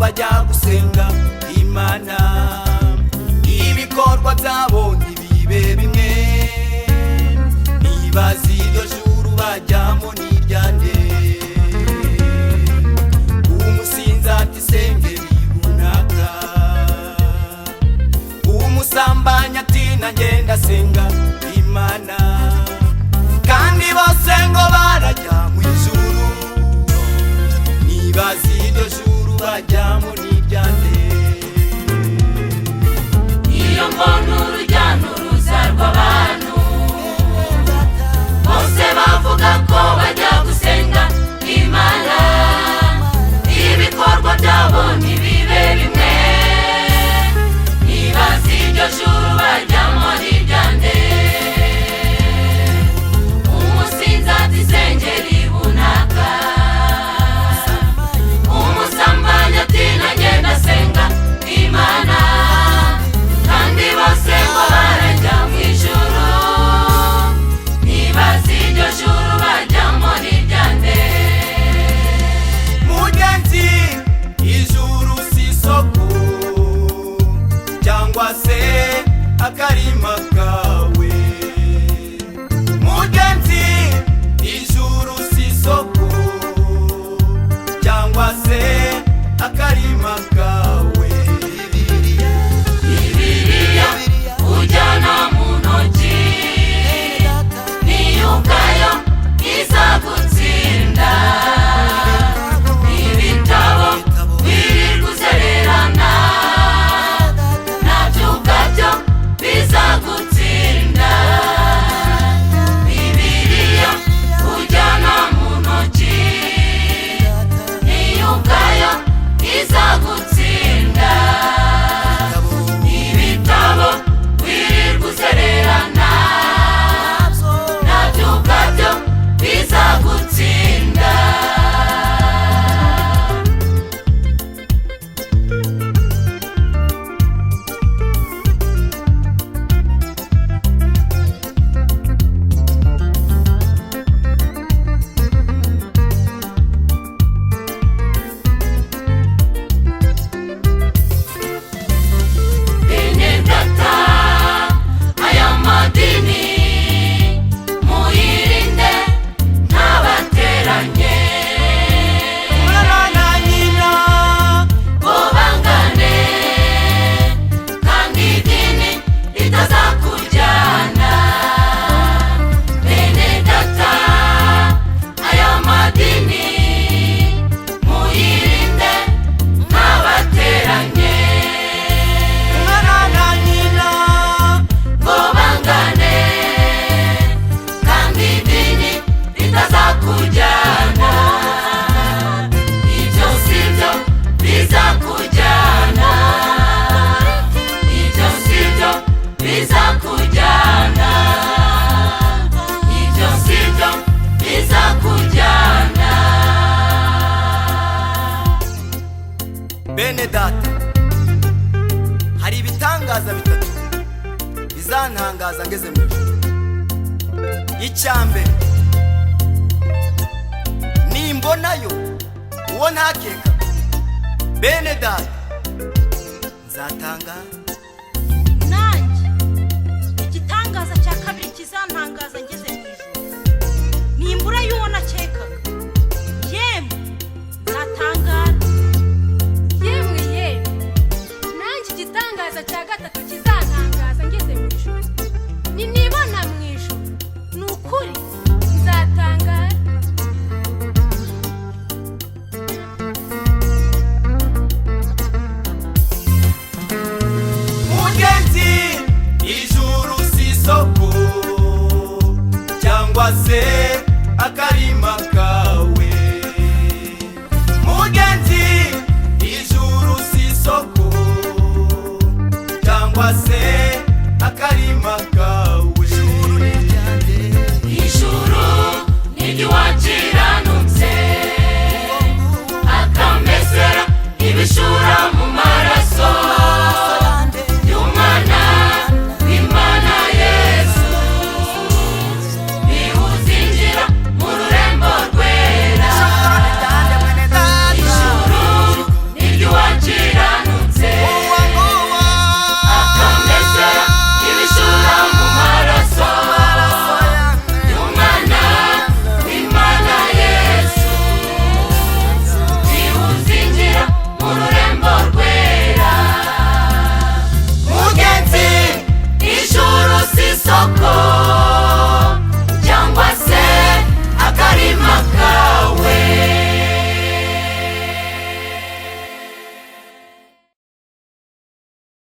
bajya gusenga Imana, ibikorwa byabo ntibibe bimwe. Nibaza iryo juru bajyamo n'iryande, umusinzi ati sengeri runaka, umusambanyi ati nanjye ndasenga Imana, kandi bose ngo barajya mu ijuru. Nibaza iryo juru bajyamo n'iryande. Iyo mbona urujya n'uruza rw'abantu bose bavuga ko bajya gusenga Imana, ibikorwa byabo ntibibe bimwe. Nibaza iryo juru bajyamo n'iryande, umusinzi ati sengeri runaka, umusambanyi ati nanjye ndasenga Imana, kandi bose ngo barajya mu ijuru. Nibaza iryo juru bajyamo n'iryande. Mugenzi, ijuru si isoko cyangwa se akarima kawe. Mugenzi, ijuru si isoko cyangwa se akarima kawe. Bibiliya ujyana mu ntoki, niyo ubwayo izagutsinda. Ibitabo wirirwa uzererana, nabyo ubwabyo bizagutsinda. Bibiliya ujyana mu ntoki, niyo ubwayo izagutsinda. Ibitabo wirirwa uzererana, nabyo ubwabyo bizagutsinda. Bene data, aya madini muyirinde ntabateranye, Mwana na nyina, ngo bangane, kandi idini ritazakujyana. Bene data, aya madini muyirinde ntabateranye, mwana na nyina, ngo bangane, kandi idini ritazakujyana. Ibyo si byo bizakujyana, ibyo si byo bizakujyana, ibyo si byo bizakujyana. bene data, hari ibitangaza bitatu bizantangaza ngeze mu ijuru. Icyambere, nimbonayo uwo ntakeka, bene data, nzatanga